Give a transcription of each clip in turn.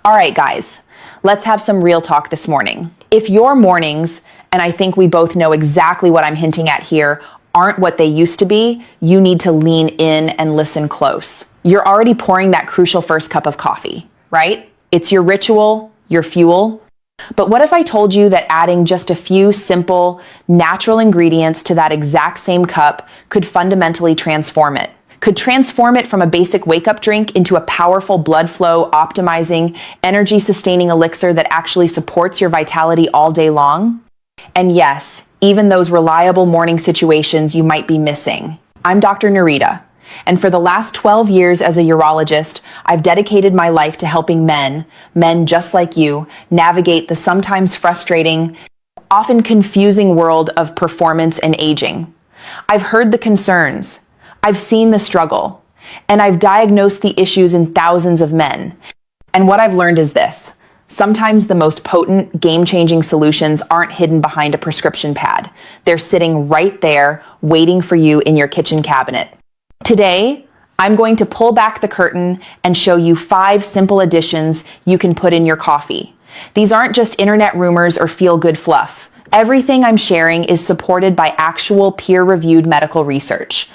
All right, guys, let's have some real talk this morning. If your mornings, and I think we both know exactly what I'm hinting at here, aren't what they used to be, you need to lean in and listen close. You're already pouring that crucial first cup of coffee, right? It's your ritual, your fuel. But what if I told you that adding just a few simple, natural ingredients to that exact same cup could fundamentally transform it? Could transform it from a basic wake-up drink into a powerful blood flow, optimizing, energy-sustaining elixir that actually supports your vitality all day long? And yes, even those reliable morning situations you might be missing. I'm Dr. Nerita, and for the last 12 years as a urologist, I've dedicated my life to helping men just like you, navigate the sometimes frustrating, often confusing world of performance and aging. I've heard the concerns, I've seen the struggle, and I've diagnosed the issues in thousands of men. And what I've learned is this: sometimes the most potent, game-changing solutions aren't hidden behind a prescription pad. They're sitting right there, waiting for you in your kitchen cabinet. Today, I'm going to pull back the curtain and show you 5 simple additions you can put in your coffee. These aren't just internet rumors or feel-good fluff. Everything I'm sharing is supported by actual peer-reviewed medical research.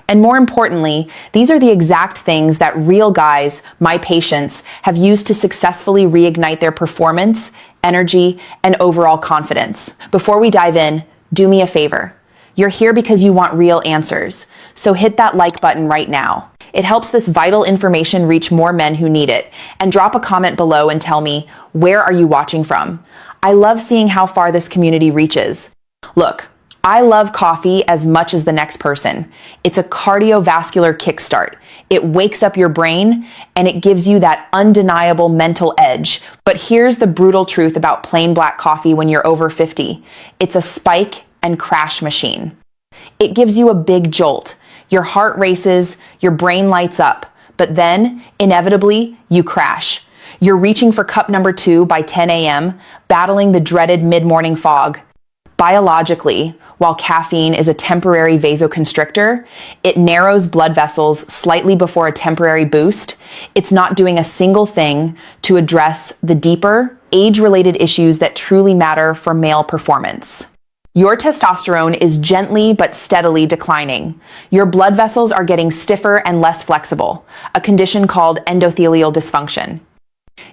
And more importantly, these are the exact things that real guys, my patients, have used to successfully reignite their performance, energy, and overall confidence. Before we dive in, do me a favor. You're here because you want real answers, so hit that like button right now. It helps this vital information reach more men who need it. And drop a comment below and tell me, where are you watching from? I love seeing how far this community reaches. Look, I love coffee as much as the next person. It's a cardiovascular kickstart. It wakes up your brain and it gives you that undeniable mental edge. But here's the brutal truth about plain black coffee when you're over 50. It's a spike and crash machine. It gives you a big jolt. Your heart races, your brain lights up, but then inevitably you crash. You're reaching for cup number 2 by 10 a.m., battling the dreaded mid-morning fog. Biologically, while caffeine is a temporary vasoconstrictor, it narrows blood vessels slightly before a temporary boost. It's not doing a single thing to address the deeper, age-related issues that truly matter for male performance. Your testosterone is gently but steadily declining. Your blood vessels are getting stiffer and less flexible, a condition called endothelial dysfunction.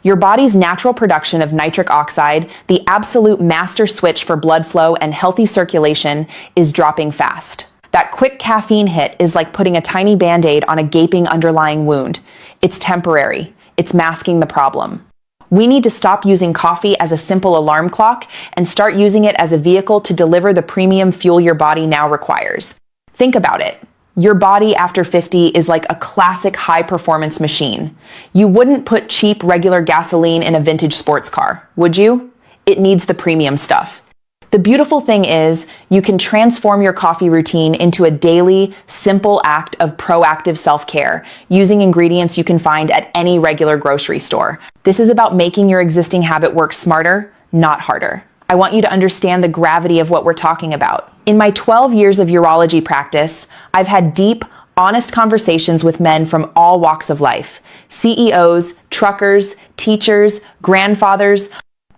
Your body's natural production of nitric oxide, the absolute master switch for blood flow and healthy circulation, is dropping fast. That quick caffeine hit is like putting a tiny band-aid on a gaping underlying wound. It's temporary. It's masking the problem. We need to stop using coffee as a simple alarm clock and start using it as a vehicle to deliver the premium fuel your body now requires. Think about it. Your body after 50 is like a classic high-performance machine. You wouldn't put cheap, regular gasoline in a vintage sports car, would you? It needs the premium stuff. The beautiful thing is, you can transform your coffee routine into a daily, simple act of proactive self-care, using ingredients you can find at any regular grocery store. This is about making your existing habit work smarter, not harder. I want you to understand the gravity of what we're talking about. In my 12 years of urology practice, I've had deep, honest conversations with men from all walks of life. CEOs, truckers, teachers, grandfathers.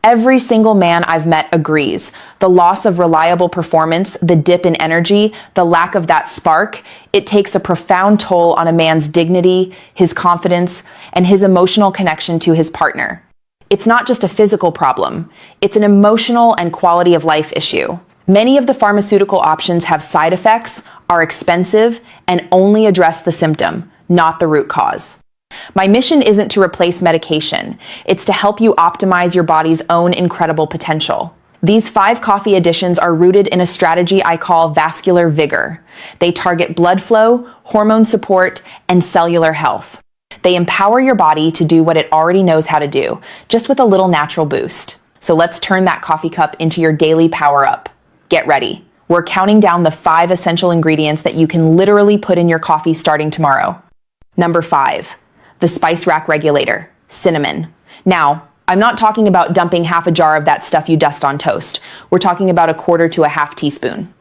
Every single man I've met agrees. The loss of reliable performance, the dip in energy, the lack of that spark, it takes a profound toll on a man's dignity, his confidence, and his emotional connection to his partner. It's not just a physical problem. It's an emotional and quality of life issue. Many of the pharmaceutical options have side effects, are expensive, and only address the symptom, not the root cause. My mission isn't to replace medication. It's to help you optimize your body's own incredible potential. These 5 coffee additions are rooted in a strategy I call vascular vigor. They target blood flow, hormone support, and cellular health. They empower your body to do what it already knows how to do, just with a little natural boost. So let's turn that coffee cup into your daily power-up. Get ready. We're counting down the 5 essential ingredients that you can literally put in your coffee starting tomorrow. Number 5, the spice rack regulator, cinnamon. Now, I'm not talking about dumping half a jar of that stuff you dust on toast. We're talking about 1/4 to 1/2 teaspoon.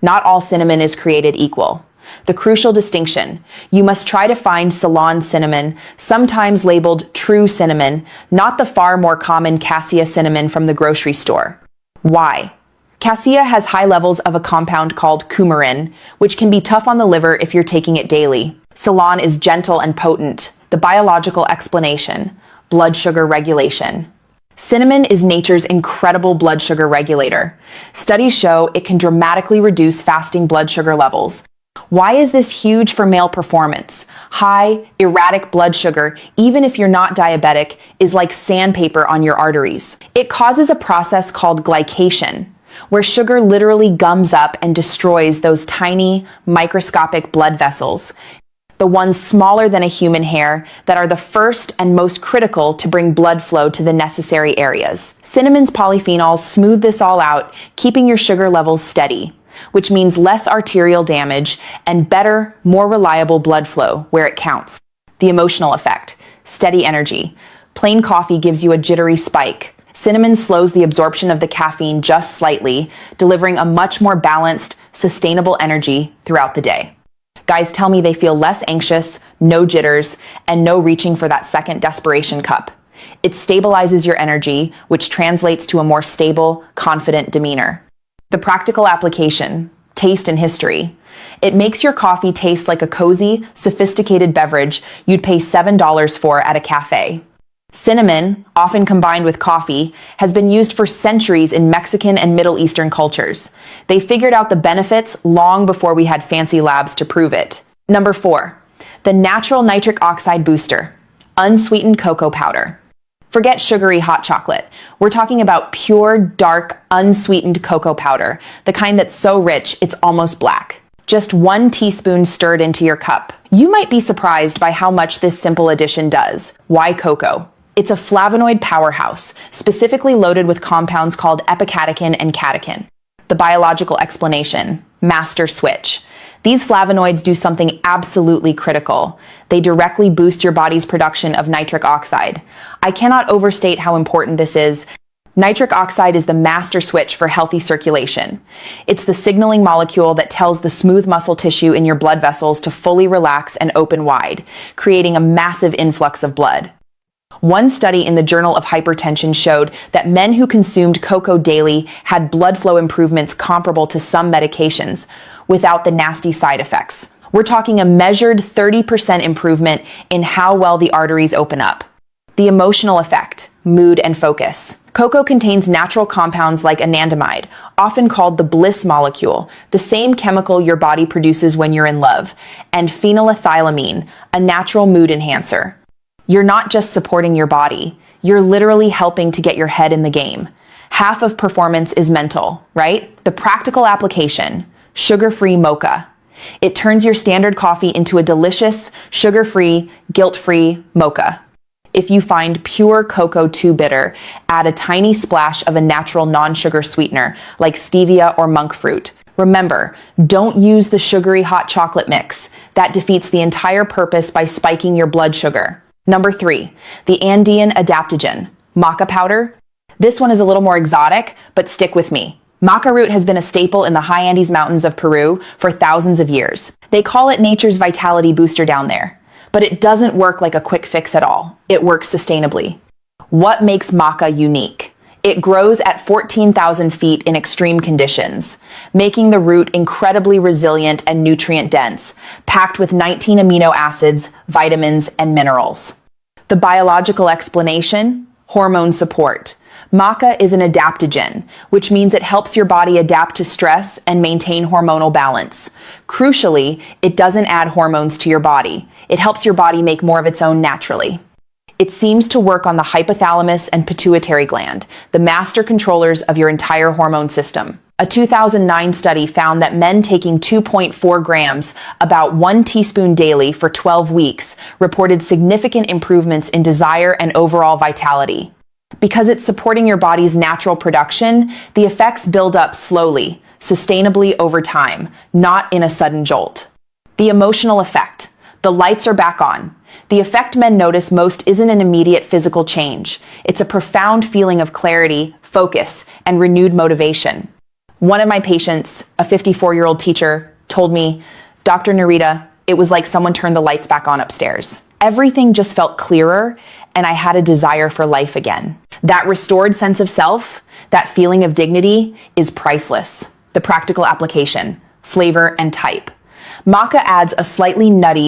Not all cinnamon is created equal. The crucial distinction: you must try to find Ceylon cinnamon, sometimes labeled true cinnamon, not the far more common cassia cinnamon from the grocery store. Why? Cassia has high levels of a compound called coumarin, which can be tough on the liver if you're taking it daily. Ceylon is gentle and potent. The biological explanation: blood sugar regulation. Cinnamon is nature's incredible blood sugar regulator. Studies show it can dramatically reduce fasting blood sugar levels. Why is this huge for male performance? High, erratic blood sugar, even if you're not diabetic, is like sandpaper on your arteries. It causes a process called glycation, where sugar literally gums up and destroys those tiny, microscopic blood vessels, the ones smaller than a human hair that are the first and most critical to bring blood flow to the necessary areas. Cinnamon's polyphenols smooth this all out, keeping your sugar levels steady, which means less arterial damage and better, more reliable blood flow where it counts. The emotional effect: steady energy. Plain coffee gives you a jittery spike. Cinnamon slows the absorption of the caffeine just slightly, delivering a much more balanced, sustainable energy throughout the day. Guys tell me they feel less anxious, no jitters, and no reaching for that second desperation cup. It stabilizes your energy, which translates to a more stable, confident demeanor. The practical application: taste and history. It makes your coffee taste like a cozy, sophisticated beverage you'd pay $7 for at a cafe. Cinnamon, often combined with coffee, has been used for centuries in Mexican and Middle Eastern cultures. They figured out the benefits long before we had fancy labs to prove it. Number 4, the natural nitric oxide booster, unsweetened cocoa powder. Forget sugary hot chocolate. We're talking about pure, dark, unsweetened cocoa powder, the kind that's so rich it's almost black. Just 1 teaspoon stirred into your cup. You might be surprised by how much this simple addition does. Why cocoa? It's a flavonoid powerhouse, specifically loaded with compounds called epicatechin and catechin. The biological explanation: master switch. These flavonoids do something absolutely critical. They directly boost your body's production of nitric oxide. I cannot overstate how important this is. Nitric oxide is the master switch for healthy circulation. It's the signaling molecule that tells the smooth muscle tissue in your blood vessels to fully relax and open wide, creating a massive influx of blood. One study in the Journal of Hypertension showed that men who consumed cocoa daily had blood flow improvements comparable to some medications, without the nasty side effects. We're talking a measured 30% improvement in how well the arteries open up. The emotional effect: mood and focus. Cocoa contains natural compounds like anandamide, often called the bliss molecule, the same chemical your body produces when you're in love, and phenylethylamine, a natural mood enhancer. You're not just supporting your body, you're literally helping to get your head in the game. Half of performance is mental, right? The practical application: sugar-free mocha. It turns your standard coffee into a delicious, sugar-free, guilt-free mocha. If you find pure cocoa too bitter, add a tiny splash of a natural non-sugar sweetener like stevia or monk fruit. Remember, don't use the sugary hot chocolate mix. That defeats the entire purpose by spiking your blood sugar. Number 3, the Andean adaptogen, maca powder. This one is a little more exotic, but stick with me. Maca root has been a staple in the high Andes Mountains of Peru for thousands of years. They call it nature's vitality booster down there. But it doesn't work like a quick fix at all. It works sustainably. What makes maca unique? It grows at 14,000 feet in extreme conditions, making the root incredibly resilient and nutrient-dense, packed with 19 amino acids, vitamins, and minerals. The biological explanation: hormone support. Maca is an adaptogen, which means it helps your body adapt to stress and maintain hormonal balance. Crucially, it doesn't add hormones to your body. It helps your body make more of its own naturally. It seems to work on the hypothalamus and pituitary gland, the master controllers of your entire hormone system. A 2009 study found that men taking 2.4 grams, about 1 teaspoon daily for 12 weeks, reported significant improvements in desire and overall vitality. Because it's supporting your body's natural production, the effects build up slowly, sustainably over time, not in a sudden jolt. The emotional effect: the lights are back on. The effect men notice most isn't an immediate physical change. It's a profound feeling of clarity, focus, and renewed motivation. One of my patients, a 54-year-old teacher, told me, Dr. Nerita, it was like someone turned the lights back on upstairs. Everything just felt clearer, and I had a desire for life again. That restored sense of self, that feeling of dignity, is priceless. The practical application, flavor and type. Maca adds a slightly nutty